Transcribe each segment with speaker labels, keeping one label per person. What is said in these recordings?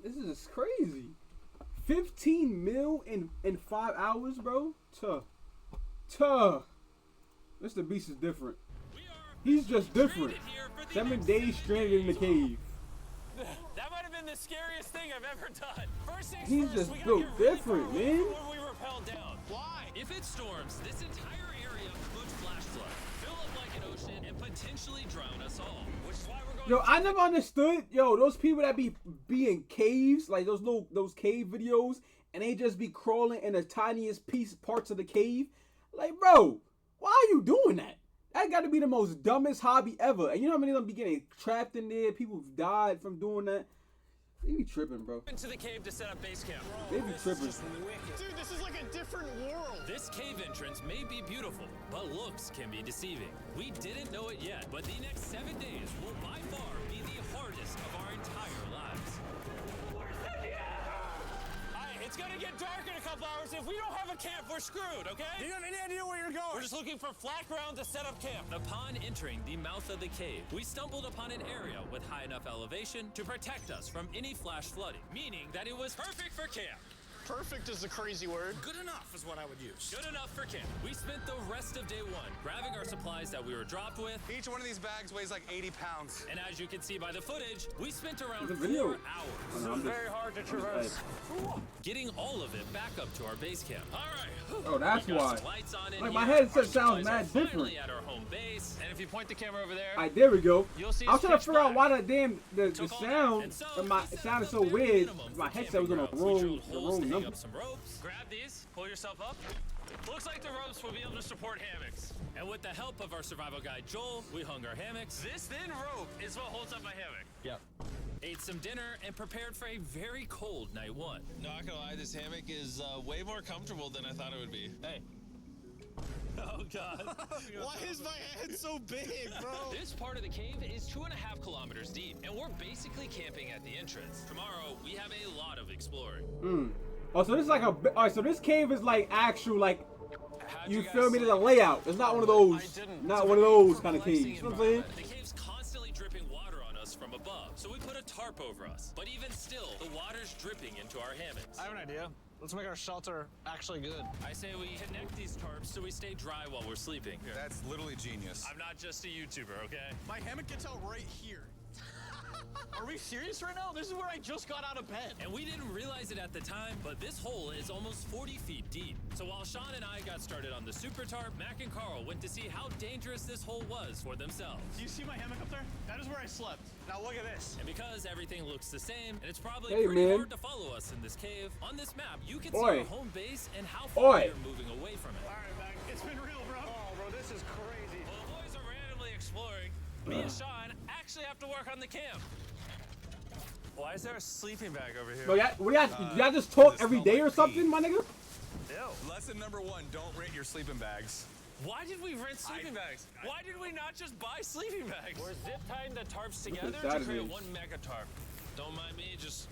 Speaker 1: This is crazy. 15 mil in 5 hours, bro. Tuh. Mr. Beast is different. He's just different. 7 days stranded in the cave.
Speaker 2: That might have been the scariest thing I've ever done.
Speaker 1: He's just built different, man.
Speaker 2: Before we rappel down. Why? If it storms, this entire area could flash flood, fill up like an ocean, and potentially drown us all. Which is why we're going.
Speaker 1: Yo, I never understood. Yo, those people that be in caves, like those cave videos, and they just be crawling in the tiniest parts of the cave. Like, bro, why are you doing that? That got to be the most dumbest hobby ever. And you know how many of them be getting trapped in there? People have died from doing that. They be tripping, bro.
Speaker 2: Into the cave to set up base camp.
Speaker 1: They be tripping.
Speaker 3: Dude, this is like a different world.
Speaker 2: This cave entrance may be beautiful, but looks can be deceiving. We didn't know it yet, but the next 7 days will by far be the hardest of our entire lives. It's gonna get dark in a couple hours. If we don't have a camp, we're screwed, okay?
Speaker 3: Do you have any idea where you're going?
Speaker 2: We're just looking for flat ground to set up camp. Upon entering the mouth of the cave, we stumbled upon an area with high enough elevation to protect us from any flash flooding, meaning that it was perfect for camp.
Speaker 3: Perfect is a crazy word.
Speaker 4: Good enough is what I would use.
Speaker 2: Good enough for camp. We spent the rest of day one grabbing our supplies that we were dropped with.
Speaker 4: Each one of these bags weighs like 80 pounds.
Speaker 2: And as you can see by the footage, we spent around
Speaker 1: The video.
Speaker 2: 4 hours.
Speaker 1: Oh, no,
Speaker 3: Very hard to traverse.
Speaker 2: Getting all of it back up to our base camp. All right.
Speaker 1: Oh, that's
Speaker 2: We got
Speaker 1: why.
Speaker 2: some lights on in
Speaker 1: Like,
Speaker 2: here.
Speaker 1: my headset
Speaker 2: Our
Speaker 1: sounds
Speaker 2: supplies
Speaker 1: mad
Speaker 2: are finally
Speaker 1: different.
Speaker 2: at our home base. And if you point the camera over there,
Speaker 1: Alright, there we go.
Speaker 2: You'll see
Speaker 1: I was trying to
Speaker 2: pitch
Speaker 1: figure out
Speaker 2: black.
Speaker 1: why the
Speaker 2: took all that.
Speaker 1: sound
Speaker 2: And so
Speaker 1: of my
Speaker 2: we
Speaker 1: it
Speaker 2: set
Speaker 1: sounded
Speaker 2: up
Speaker 1: so
Speaker 2: the bare
Speaker 1: weird.
Speaker 2: minimum
Speaker 1: My
Speaker 2: for
Speaker 1: headset was on
Speaker 2: camping
Speaker 1: the
Speaker 2: grounds. We
Speaker 1: wrong
Speaker 2: drilled holes to hang
Speaker 1: number.
Speaker 2: up some ropes. Grab these, pull yourself up. Looks like the ropes will be able to support hammocks. And with the help of our survival guide Joel, we hung our hammocks. This thin rope is what holds up my hammock.
Speaker 4: Yep.
Speaker 2: Ate some dinner and prepared for a very cold night one.
Speaker 5: Not gonna lie, this hammock is way more comfortable than I thought it would be.
Speaker 2: Hey. Oh God.
Speaker 3: Why is my head so big, bro?
Speaker 2: This part of the cave is 2.5 kilometers deep, and we're basically camping at the entrance. Tomorrow, we have a lot of exploring.
Speaker 1: Oh, so this is like alright, so this cave is like actual, like,
Speaker 2: How'd
Speaker 1: you
Speaker 2: guys
Speaker 1: feel me?
Speaker 2: sleep?
Speaker 1: There's a layout. It's not one of those, not one of those kind of caves. You know what I'm saying?
Speaker 2: The cave's constantly dripping water on us from above, so we put a tarp over us. But even still, the water's dripping into our hammocks.
Speaker 3: I have an idea. Let's make our shelter actually good.
Speaker 2: I say we connect these tarps so we stay dry while we're sleeping.
Speaker 4: That's literally genius.
Speaker 2: I'm not just a YouTuber, okay?
Speaker 3: My hammock gets out right here. Are we serious right now? This is where I just got out of bed.
Speaker 2: And we didn't realize it at the time, but this hole is almost 40 feet deep. So while Sean and I got started on the super tarp, Mac and Carl went to see how dangerous this hole was for themselves.
Speaker 3: Do you see my hammock up there? That is where I slept. Now look at this.
Speaker 2: And because everything looks the same, and it's probably
Speaker 1: Hey,
Speaker 2: pretty
Speaker 1: man.
Speaker 2: hard to follow us in this cave, on this map, you can see
Speaker 1: Oi.
Speaker 2: our home base and how far
Speaker 1: Oi.
Speaker 2: we're moving away from it.
Speaker 3: All right, Mac. It's been real, bro. Oh, bro, this is crazy.
Speaker 2: While the boys are randomly exploring, me and Sean actually have to work on the camp.
Speaker 5: Why is there a sleeping bag over here?
Speaker 1: Bro, y'all just talk every day or something, my nigga?
Speaker 4: Lesson number 1, don't rent your sleeping bags.
Speaker 2: Why did we rent sleeping bags? Why did we not just buy sleeping bags? We're zip tying the tarps together to create
Speaker 1: Saturdays.
Speaker 2: one mega tarp. Don't mind me, just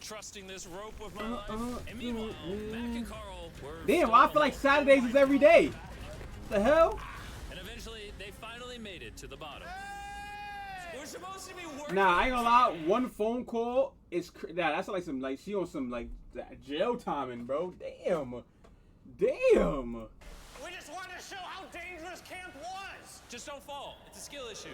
Speaker 2: trusting this rope with my life. And meanwhile, Mac and Carl were
Speaker 1: Damn, well, I feel like Saturdays is every day. The hell?
Speaker 2: And eventually, they finally made it to the bottom. We're supposed to be working.
Speaker 1: Nah, I ain't gonna lie. One phone call is that's like some she on some like jail timing, bro. Damn.
Speaker 3: We just wanted to show how dangerous camp was.
Speaker 2: Just don't fall. It's a skill issue.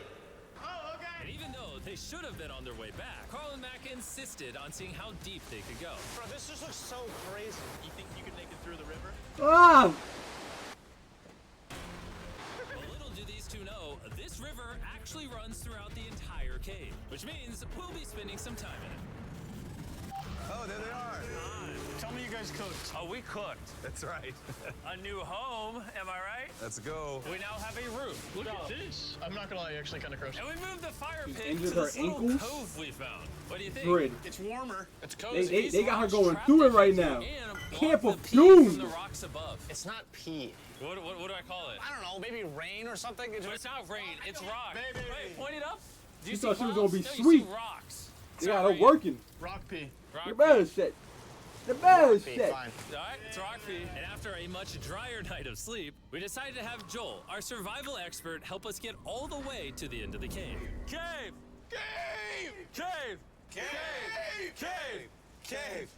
Speaker 3: Oh, okay.
Speaker 2: And even though they should have been on their way back, Carl and Mac insisted on seeing how deep they could go.
Speaker 3: Bro, this just looks so crazy. You think you could make it through the river?
Speaker 1: Ah.
Speaker 2: But little do these two know, this river actually runs throughout the entire cave, which means we'll be spending some time in it.
Speaker 4: Oh, there they are.
Speaker 3: Tell me you guys cooked.
Speaker 2: Oh, we cooked.
Speaker 4: That's right.
Speaker 2: A new home, am I right?
Speaker 4: Let's go.
Speaker 2: We now have a roof.
Speaker 3: Look at this. I'm not gonna lie, actually kind of gross.
Speaker 2: And we moved the fire pit to
Speaker 1: injured
Speaker 2: this
Speaker 1: her
Speaker 2: little
Speaker 1: ankles?
Speaker 2: cove we found. What do you think?
Speaker 1: Grid.
Speaker 3: It's warmer. It's cozy.
Speaker 1: They got her
Speaker 2: Rocks
Speaker 1: going
Speaker 2: trapped
Speaker 1: through it
Speaker 2: in
Speaker 1: right
Speaker 2: here
Speaker 1: now.
Speaker 2: and block
Speaker 1: Camp
Speaker 2: the
Speaker 1: of
Speaker 2: pee from
Speaker 1: Doom.
Speaker 2: the rocks above.
Speaker 3: It's not pee.
Speaker 2: What do I call it?
Speaker 3: I don't know, maybe rain or something.
Speaker 2: But it's not rain, it's rock.
Speaker 3: Baby.
Speaker 2: Wait, point it up. Do you
Speaker 1: She
Speaker 2: see
Speaker 1: thought she was
Speaker 2: clouds?
Speaker 1: gonna be
Speaker 2: No, you
Speaker 1: sweet.
Speaker 2: see rocks.
Speaker 1: They got her working.
Speaker 3: Rock pee.
Speaker 2: Rock
Speaker 1: The
Speaker 2: pee.
Speaker 1: better shit. The better
Speaker 3: Pee,
Speaker 1: shit.
Speaker 3: fine.
Speaker 2: All right, it's rock pee. And after a much drier night of sleep, we decided to have Joel, our survival expert, help us get all the way to the end of the cave. Cave! Cave! Cave!
Speaker 4: Cave! Cave! Cave!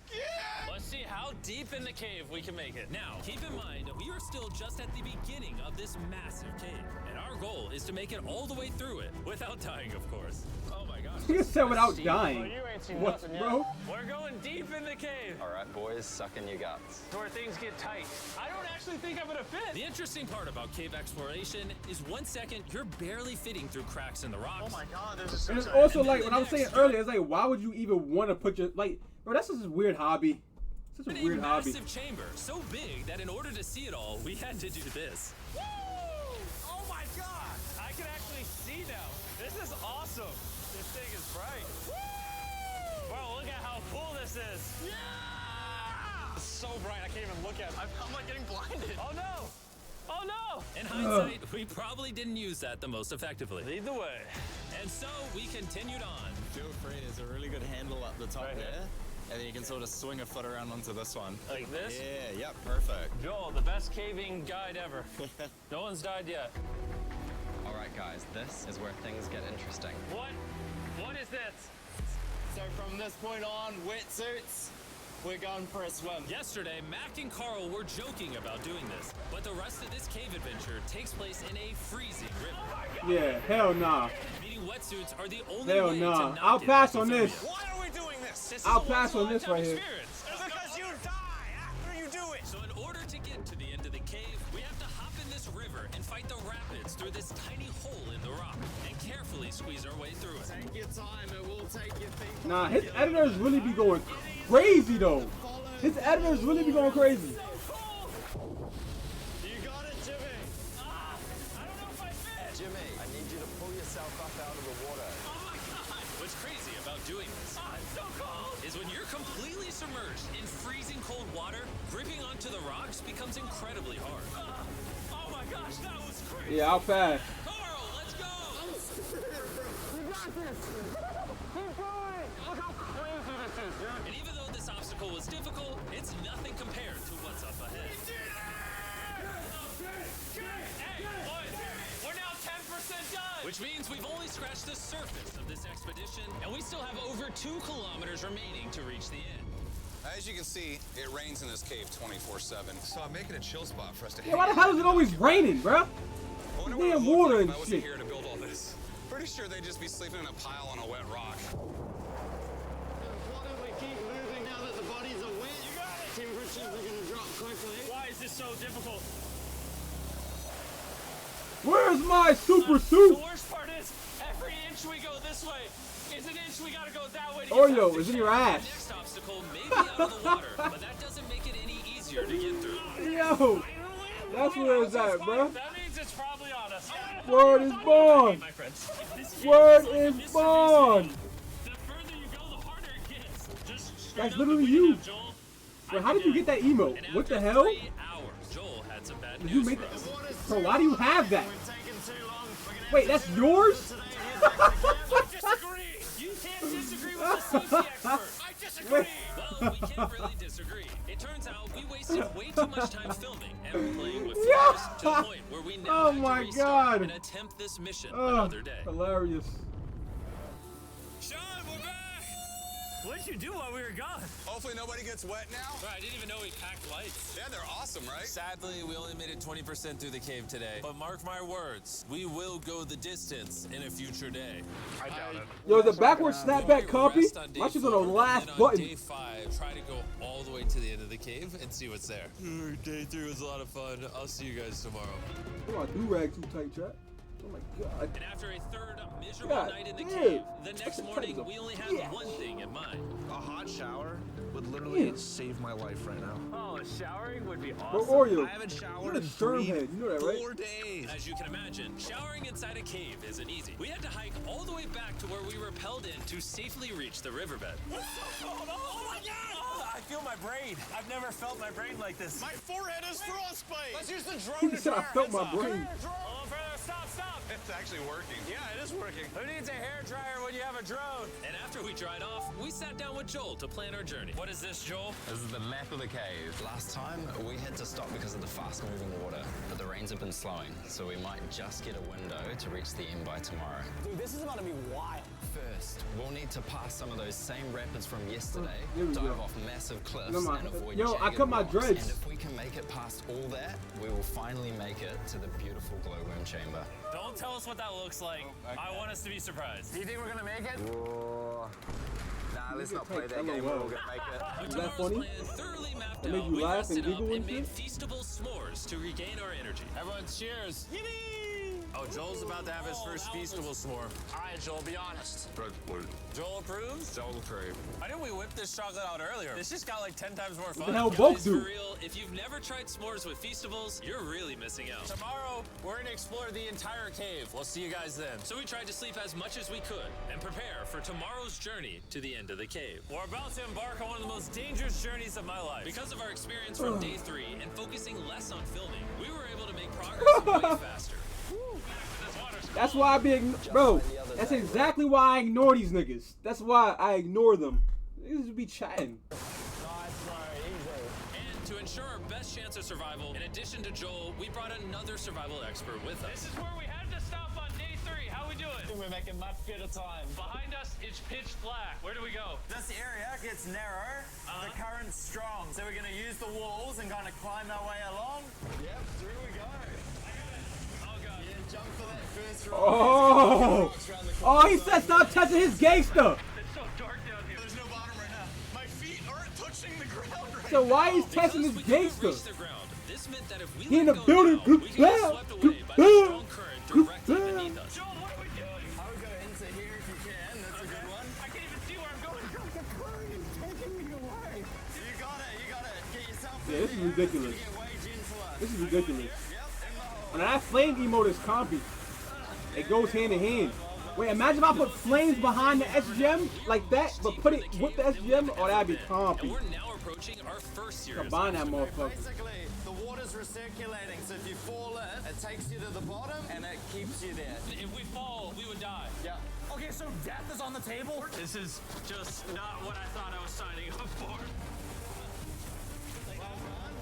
Speaker 2: Let's see how deep in the cave we can make it. Now, keep in mind, we are still just at the beginning of this massive cave, and our goal is to make it all the way through it, without dying, of course. Oh my gosh.
Speaker 1: You said without dying.
Speaker 2: Well, you ain't seen
Speaker 1: What,
Speaker 2: nothing
Speaker 1: bro?
Speaker 2: yet. We're going deep in the cave.
Speaker 6: All right, boys, suck in your guts.
Speaker 2: To where things get tight. I don't actually think I'm gonna fit. The interesting part about cave exploration is 1 second, you're barely fitting through cracks in the rocks.
Speaker 3: Oh my god, there's
Speaker 1: And it's also like what I was saying earlier. It's like, why would you even want to put your like, bro? That's just a weird hobby. Such a weird hobby.
Speaker 2: Massive chamber, so big that in order to see it all, we had to do this.
Speaker 3: Woo! Oh my god! I can actually see now. This is awesome. This thing is bright. Woo! Bro, look at how cool this is. Yeah! It's so bright, I can't even look at it. I'm like getting blinded. Oh no! Oh no!
Speaker 2: In hindsight, we probably didn't use that the most effectively. Lead the way. And so we continued on.
Speaker 6: Feel free, there's a really good handle up the top there. And then you can sort of swing a foot around onto this one.
Speaker 2: Like this?
Speaker 6: Yeah, yep, perfect.
Speaker 2: Joel, the best caving guide ever. No one's died yet.
Speaker 6: All right, guys, this is where things get interesting.
Speaker 2: What? What is this?
Speaker 6: So from this point on, wetsuits, we're going for a swim.
Speaker 2: Yesterday, Mac and Carl were joking about doing this, but the rest of this cave adventure takes place in a freezing river.
Speaker 1: Yeah, hell nah.
Speaker 2: Meaning wetsuits are the only
Speaker 1: Hell
Speaker 2: way
Speaker 1: nah.
Speaker 2: to not
Speaker 1: I'll
Speaker 2: get
Speaker 1: pass on
Speaker 2: hypothermia.
Speaker 1: this.
Speaker 3: Why are we doing this?
Speaker 1: I'll pass on this right here.
Speaker 2: Experience.
Speaker 3: Because you die after you do it.
Speaker 2: So in order to get to the end of the cave, we have to hop in this river and fight the rapids through this tiny hole in the rock and carefully squeeze our way through it.
Speaker 6: Take your time, it will take your feet.
Speaker 1: Nah, his editors really be going crazy though. His editors really be going crazy.
Speaker 3: You got it, Jimmy.
Speaker 2: I don't know if I fit.
Speaker 6: Jimmy, I need you to pull yourself up out of the water.
Speaker 2: Oh my god. What's crazy about doing this
Speaker 3: I'm so cold.
Speaker 2: is when you're completely submerged in freezing cold water, gripping onto the rocks becomes incredibly hard.
Speaker 3: Oh my gosh, that was crazy.
Speaker 1: Yeah, I'll pass.
Speaker 2: Carl, let's go! And even though this obstacle was difficult, it's nothing compared to what's up ahead. Hey, boys, we're now 10% done! Which means we've only scratched the surface of this expedition, and we still have over 2 kilometers remaining to reach the end.
Speaker 4: As you can see, it rains in this cave 24/7. So I'm making a chill spot for us to
Speaker 1: Yeah, why the hell is it always raining, bruh?
Speaker 4: I wonder what it
Speaker 1: Damn
Speaker 4: would look
Speaker 1: water
Speaker 4: like
Speaker 1: and
Speaker 4: if I wasn't
Speaker 1: shit.
Speaker 4: here to build all this. Pretty sure they'd just be sleeping in a pile on a wet rock.
Speaker 6: Why don't we keep moving now that the bodies are wet?
Speaker 3: You got it.
Speaker 6: Temperatures are gonna drop quickly.
Speaker 3: Why is this so difficult?
Speaker 1: Where's my super
Speaker 3: The
Speaker 1: suit?
Speaker 3: worst part is, every inch we go this way is an inch we gotta go that way to get
Speaker 1: Oreo
Speaker 3: back
Speaker 1: is
Speaker 3: to
Speaker 1: in your
Speaker 2: The
Speaker 1: ass.
Speaker 2: next obstacle may be out of the water, but that doesn't make it any easier to get through.
Speaker 1: Yo, that's where it's at, bruh.
Speaker 3: That means it's probably on us.
Speaker 1: Word is born.
Speaker 3: My friends.
Speaker 1: Word is born.
Speaker 3: The further you go, the harder it gets. Just straight
Speaker 1: That's
Speaker 3: up
Speaker 1: literally
Speaker 3: the
Speaker 1: you.
Speaker 3: up, Joel.
Speaker 1: Wait, how did you get that emote?
Speaker 2: And
Speaker 1: What the
Speaker 2: after
Speaker 1: hell?
Speaker 2: 3 hours, Joel had some bad
Speaker 1: Did you
Speaker 2: news
Speaker 1: make
Speaker 2: for
Speaker 1: that?
Speaker 2: us.
Speaker 1: Bro, why do you have that?
Speaker 6: We're taking too long. We're gonna
Speaker 1: Wait, that's yours?
Speaker 3: Disagree. You can't disagree with the safety expert. I disagree.
Speaker 2: Well, we can't really disagree. It turns out we wasted way too much time filming and playing with
Speaker 1: Yeah.
Speaker 2: flares to the point where we now
Speaker 1: Oh
Speaker 2: have
Speaker 1: my
Speaker 2: to restart
Speaker 1: God.
Speaker 2: and attempt this mission
Speaker 1: Oh,
Speaker 2: another day.
Speaker 1: hilarious.
Speaker 2: Sean, we're back!
Speaker 3: What did you do while we were gone?
Speaker 4: Hopefully nobody gets wet now.
Speaker 2: I didn't even know we packed lights.
Speaker 4: Yeah, they're awesome, right?
Speaker 5: Sadly, we only made it 20% through the cave today. But mark my words, we will go the distance in a future day.
Speaker 3: I doubt it.
Speaker 1: Yo, the backward snapback copy?
Speaker 5: Rest on day
Speaker 1: My shit's on the
Speaker 5: 4, and
Speaker 1: last
Speaker 5: then on
Speaker 1: button.
Speaker 5: day 5, try to go all the way to the end of the cave and see what's there. Day 3 was a lot of fun. I'll see you guys tomorrow.
Speaker 1: Come on, do-rag too tight, chat. Oh my god.
Speaker 2: And after a third miserable
Speaker 1: God
Speaker 2: night in the
Speaker 1: damn.
Speaker 2: cave, the next
Speaker 1: Fucking
Speaker 2: morning
Speaker 1: tight as a
Speaker 2: we only had
Speaker 1: bitch.
Speaker 2: one thing in mind.
Speaker 7: A hot shower would literally
Speaker 1: Yeah.
Speaker 7: save my life right now.
Speaker 3: Oh, showering would be
Speaker 1: Bro,
Speaker 3: awesome.
Speaker 1: Oreo,
Speaker 7: I haven't
Speaker 1: you're
Speaker 7: showered
Speaker 1: a
Speaker 7: in
Speaker 1: germ head. You know that, right?
Speaker 7: 4 days.
Speaker 2: As you can imagine, showering inside a cave isn't easy. We had to hike all the way back to where we rappelled in to safely reach the riverbed.
Speaker 3: Oh my god! I feel my brain. I've never felt my brain like this.
Speaker 6: My forehead is frostbite.
Speaker 3: Let's use the drone
Speaker 1: He
Speaker 3: to
Speaker 1: said
Speaker 3: dry
Speaker 1: I
Speaker 3: our
Speaker 1: felt
Speaker 3: heads
Speaker 1: my
Speaker 3: off.
Speaker 1: brain.
Speaker 3: Oh, further. Stop.
Speaker 4: It's actually working.
Speaker 3: Yeah, it is working. Who needs a hair dryer when you have a drone?
Speaker 2: And after we dried off, we sat down with Joel to plan our journey. What is this, Joel?
Speaker 6: This is the map of the cave. Last time, we had to stop because of the fast-moving water, but the rains have been slowing, so we might just get a window to reach the end by tomorrow.
Speaker 3: Dude, this is about to be wild.
Speaker 6: First, we'll need to pass some of those same rapids from yesterday,
Speaker 1: Here we
Speaker 6: dive
Speaker 1: go.
Speaker 6: off massive cliffs,
Speaker 1: Come on.
Speaker 6: and avoid
Speaker 1: Yo, I
Speaker 6: jagged
Speaker 1: cut my
Speaker 6: rocks.
Speaker 1: dreads.
Speaker 6: And if we can make it past all that, we will finally make it to the beautiful glowworm chamber.
Speaker 2: Don't tell us what that looks like. I want us to be surprised.
Speaker 3: Do you think we're gonna make it?
Speaker 7: Whoa. Nah, let's not play that
Speaker 1: LOL.
Speaker 7: game. We're all gonna make it.
Speaker 2: With
Speaker 1: Is that
Speaker 2: tomorrow's
Speaker 1: funny?
Speaker 2: plan thoroughly mapped
Speaker 1: That made
Speaker 2: out,
Speaker 1: you
Speaker 2: we
Speaker 1: laugh
Speaker 2: rested
Speaker 1: and
Speaker 2: up
Speaker 1: giggle and
Speaker 2: and made
Speaker 1: shit?
Speaker 2: feastable s'mores to regain our energy. Everyone cheers. Oh, Joel's about to have his first feastable s'more.
Speaker 3: All right, Joel, be honest.
Speaker 2: Joel approves?
Speaker 7: Joel Crave.
Speaker 2: Why didn't we whip this chocolate out earlier? This just got like 10 times more fun.
Speaker 1: the hell
Speaker 2: Guys,
Speaker 1: both do?
Speaker 2: For real, if you've never tried s'mores with feastables, you're really missing out. Tomorrow, we're gonna explore the entire cave. We'll see you guys then. So we tried to sleep as much as we could and prepare for tomorrow's journey to the end of the cave. We're about to embark on one of the most dangerous journeys of my life. Because of our experience from day 3 and focusing less on filming, we were able to make progress way faster.
Speaker 1: That's why I be bro. That's exactly why I ignore these niggas. That's why I ignore them. Niggas just be chatting.
Speaker 2: And to ensure our best chance of survival, in addition to Joel, we brought another survival expert with us. This is where we had to stop on day 3. How we doing?
Speaker 3: We're making much better time.
Speaker 2: Behind us, it's pitch black. Where do we go?
Speaker 8: This area gets narrow, the current's strong, so we're going to use the walls and kind of climb our way along.
Speaker 3: Yep, through we go.
Speaker 2: Oh, God.
Speaker 3: Yeah, jump for that first rock.
Speaker 1: Oh, oh, he said stop touching his gangster.
Speaker 2: It's so dark down here.
Speaker 8: There's no bottom right now. My feet aren't touching the ground right
Speaker 1: So why he's
Speaker 2: Because
Speaker 1: testing his
Speaker 2: we couldn't
Speaker 1: gangster?
Speaker 2: reach the ground, this meant that if we
Speaker 1: He in
Speaker 2: let
Speaker 1: the
Speaker 2: go
Speaker 1: building.
Speaker 2: now, we could get swept away by the strong current directly beneath us. Joel, what are we doing?
Speaker 8: I would go into here if you can. That's a good one.
Speaker 2: I can't even see where I'm going.
Speaker 8: The current is taking me away. You got it. You got it. Get yourself
Speaker 1: Yeah, this is ridiculous.
Speaker 8: Get way gentler.
Speaker 1: This is ridiculous.
Speaker 8: Yep, in the hole.
Speaker 1: And that flame emote is compy. It goes hand in hand. Wait, imagine if I put flames behind the SGM like that, but put it with the SGM. Oh, that'd be
Speaker 2: And
Speaker 1: compy.
Speaker 2: we're now approaching our first series.
Speaker 1: Combine that motherfucker.
Speaker 8: Basically, the water's recirculating, so if you fall in, it takes you to the bottom and it keeps you there.
Speaker 2: If we fall, we would die.
Speaker 8: Yeah.
Speaker 3: Okay, so death is on the table?
Speaker 2: This is just not what I thought I was signing up for.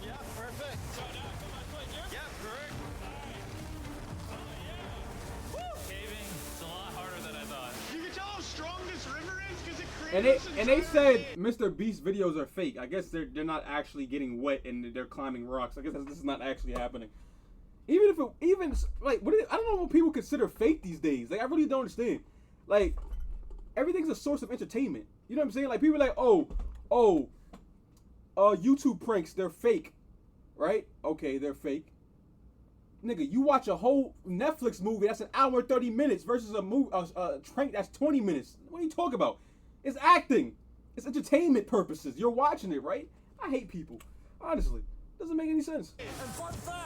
Speaker 8: Yeah, perfect.
Speaker 2: So now, come on, quick,
Speaker 8: Yeah, correct.
Speaker 2: Caving, it's a lot harder than I thought.
Speaker 8: You can tell how strong this river is because it creates
Speaker 1: And they said Mr. Beast videos are fake. I guess they're not actually getting wet and they're climbing rocks. I guess this is not actually happening. Even if like I don't know what people consider fake these days. Like I really don't understand. Like everything's a source of entertainment. You know what I'm saying? Like people are like, YouTube pranks, they're fake. Right? Okay, they're fake. Nigga, you watch a whole Netflix movie that's an hour and 30 minutes versus a prank that's 20 minutes. What are you talking about? It's acting. It's entertainment purposes. You're watching it, right? I hate people. Honestly. Doesn't make any sense. They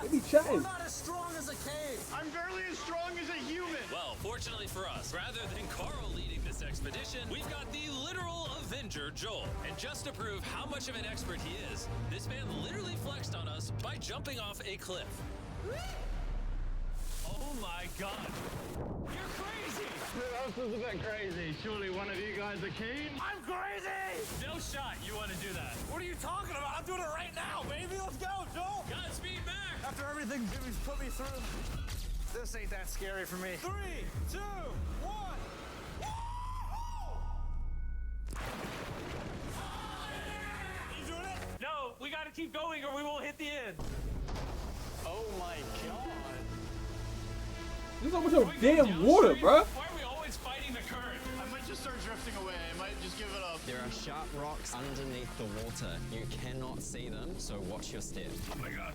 Speaker 1: be chatting.
Speaker 3: We're not as strong as a cave.
Speaker 8: I'm barely as strong as a human.
Speaker 2: Well, fortunately for us, rather than Carl leading this expedition, we've got the literal Avenger, Joel. And just to prove how much of an expert he is, this man literally flexed on us by jumping off a cliff. Oh my God. You're crazy.
Speaker 3: Who else is a bit crazy? Surely one of you guys are keen?
Speaker 2: I'm crazy. No shot you want to do that.
Speaker 3: What are you talking about? I'm doing it right now, baby. Let's go, Joel.
Speaker 2: Godspeed, Mac.
Speaker 3: After everything Jimmy's put me through, this ain't that scary for me. 3, 2, 1.
Speaker 2: You doing it? No, we got to keep going or we won't hit the end.
Speaker 8: Oh my God.
Speaker 1: There's so much of damn water, bruh.
Speaker 2: Why are we always fighting the current?
Speaker 8: I might just start drifting away. I might just give it up.
Speaker 6: There are sharp rocks underneath the water. You cannot see them, so watch your step.
Speaker 2: Oh my God.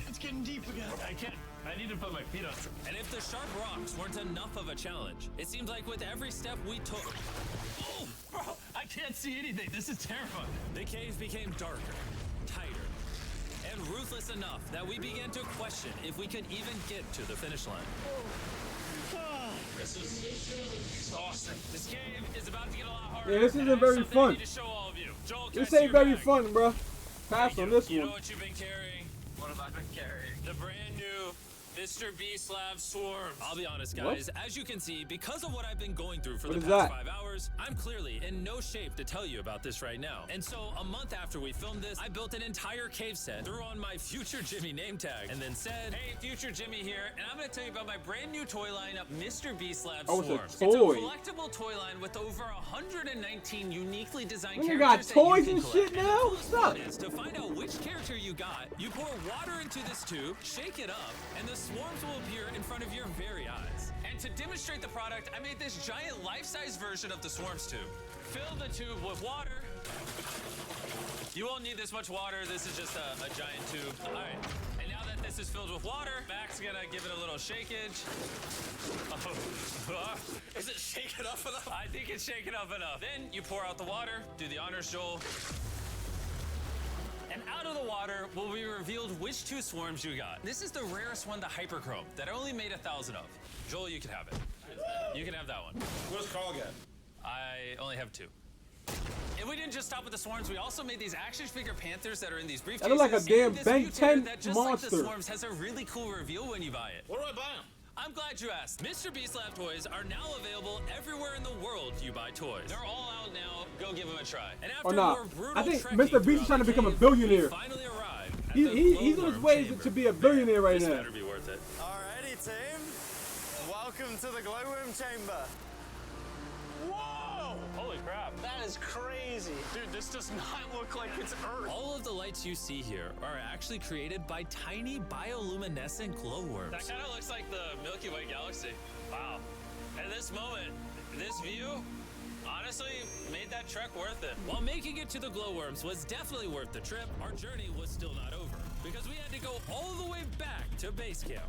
Speaker 8: It's getting deep again.
Speaker 2: I can't. I need to put my feet on. And if the sharp rocks weren't enough of a challenge, it seems like with every step we took. Oh, bro, I can't see anything. This is terrifying. The cave became darker, tighter, and ruthless enough that we began to question if we could even get to the finish line. This is exhausting. This cave is about to get a lot harder.
Speaker 1: Yeah, this
Speaker 2: and
Speaker 1: isn't
Speaker 2: I have
Speaker 1: very
Speaker 2: something I
Speaker 1: fun.
Speaker 2: need to show all of you. Joel, can
Speaker 1: This
Speaker 2: I see
Speaker 1: ain't
Speaker 2: your
Speaker 1: very
Speaker 2: bag?
Speaker 1: fun, bruh. Pass on this
Speaker 2: You know
Speaker 1: one.
Speaker 2: what you've been carrying?
Speaker 3: What have I been carrying?
Speaker 2: The brand new Mr. B Slab Swarm. I'll be honest, guys. As you can see, because of what I've been going through for the past 5 hours, I'm clearly in no shape to tell you about this right now. And so, a month after we filmed this, I built an entire cave set, threw on my Future Jimmy name tag, and then said, "Hey, Future Jimmy here, and I'm going to tell you about my brand new toy line of Mr. B Slab Swarm."
Speaker 1: It's a
Speaker 2: collectible toy line with over 119 uniquely designed characters.
Speaker 1: You got toys
Speaker 2: that you
Speaker 1: and
Speaker 2: can
Speaker 1: shit
Speaker 2: collect.
Speaker 1: now? What's up?
Speaker 2: To find out which character you got, you pour water into this tube, shake it up, and the swarms will appear in front of your very eyes. And to demonstrate the product, I made this giant life-size version of the swarms tube. Fill the tube with water. You won't need this much water. This is just a giant tube. All right. And now that this is filled with water, Mac's gonna give it a little shakeage. Oh. Is it shaken up enough? I think it's shaken up enough. Then you pour out the water. Do the honors, Joel. And out of the water will be revealed which 2 swarms you got. This is the rarest one, the Hyperchrome, that I only made 1,000 of. Joel, you can have it. You can have that one.
Speaker 4: What does Carl get?
Speaker 2: I only have 2. And we didn't just stop with the swarms. We also made these action figure panthers that are in these briefcases.
Speaker 1: That look like a damn Ben 10
Speaker 2: that just
Speaker 1: monster.
Speaker 2: Like the swarms has a really cool reveal when you buy it.
Speaker 4: Where do I buy them?
Speaker 2: I'm glad you asked. Mr. Beast Lab toys are now available everywhere in the world you buy toys. They're all out now. Go give them a try. And after more brutal
Speaker 1: I think
Speaker 2: trekking
Speaker 1: Mr. Beast is trying to become a billionaire.
Speaker 2: Finally arrived at
Speaker 1: He's on his way to be a billionaire right now.
Speaker 2: This better be worth it.
Speaker 8: Alrighty, team. Welcome to the glowworm chamber.
Speaker 3: Whoa! Holy crap. That is crazy. Dude, this does not look like it's Earth.
Speaker 2: All of the lights you see here are actually created by tiny bioluminescent glowworms.
Speaker 3: That kind of looks like the Milky Way galaxy. Wow. At this moment, this view, honestly, made that trek worth it.
Speaker 2: While making it to the glowworms was definitely worth the trip, our journey was still not over because we had to go all the way back to base camp.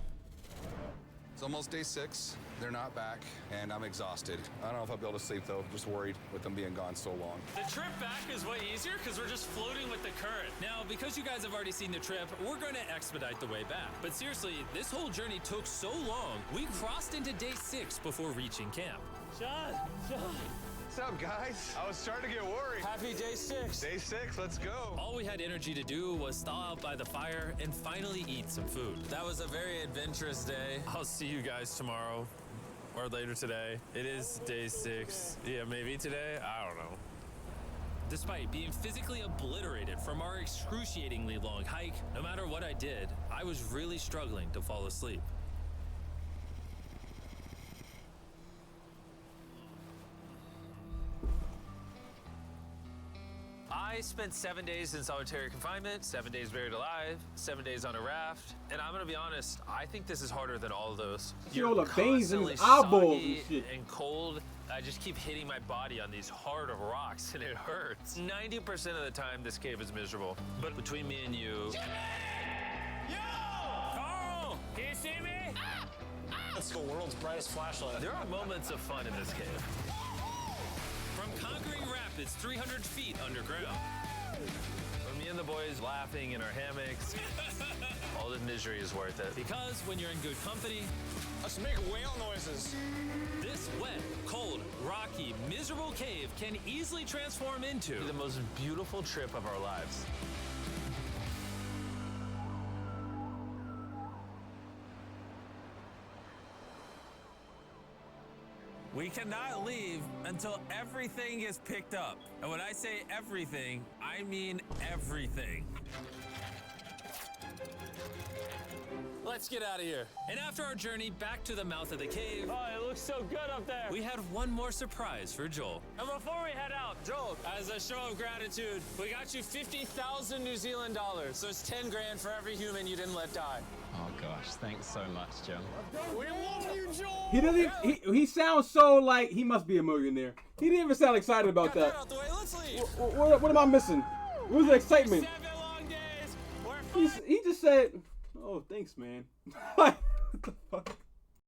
Speaker 4: It's almost day 6. They're not back, and I'm exhausted. I don't know if I'll be able to sleep, though. Just worried with them being gone so long.
Speaker 3: The trip back is way easier because we're just floating with the current.
Speaker 2: Now, because you guys have already seen the trip, we're going to expedite the way back. But seriously, this whole journey took so long, we crossed into day 6 before reaching camp.
Speaker 3: John.
Speaker 4: What's up, guys? I was starting to get worried.
Speaker 3: Happy day 6.
Speaker 4: Day 6, let's go.
Speaker 2: All we had energy to do was thaw out by the fire and finally eat some food. That was a very adventurous day. I'll see you guys tomorrow or later today. It is day 6. Yeah, maybe today. I don't know. Despite being physically obliterated from our excruciatingly long hike, no matter what I did, I was really struggling to fall asleep. I spent 7 days in solitary confinement, 7 days buried alive, 7 days on a raft, and I'm gonna be honest, I think this is harder than all of those.
Speaker 1: See all the veins in his
Speaker 2: Constantly
Speaker 1: eyeballs
Speaker 2: soggy
Speaker 1: and shit.
Speaker 2: and cold. I just keep hitting my body on these hard rocks and it hurts. 90% of the time, this cave is miserable. But between me and you...
Speaker 3: Carl! Can you see me? That's the world's brightest flashlight.
Speaker 2: There are moments of fun in this cave. From conquering rapids 300 feet underground. From me and the boys laughing in our hammocks. All the misery is worth it. Because when you're in good company,
Speaker 3: Let's make whale noises.
Speaker 2: this wet, cold, rocky, miserable cave can easily transform into the most beautiful trip of our lives. We cannot leave until everything is picked up. And when I say everything, I mean everything. Let's get out of here. And after our journey back to the mouth of the cave,
Speaker 3: Oh, it looks so good up there.
Speaker 2: we had one more surprise for Joel.
Speaker 3: And before we head out, Joel, as a show of gratitude, we got you 50,000 New Zealand dollars. So it's 10 grand for every human you didn't let die.
Speaker 6: Oh gosh, thanks so much, Jim.
Speaker 3: We love you, Joel.
Speaker 1: He doesn't. He sounds so like he must be a millionaire. He didn't even sound excited about
Speaker 2: Got that
Speaker 1: that.
Speaker 2: out the way. Let's leave.
Speaker 1: What am I missing? Where's the excitement?
Speaker 3: 7 long days. We're fine.
Speaker 1: He just said, "Oh, thanks, man." What the fuck?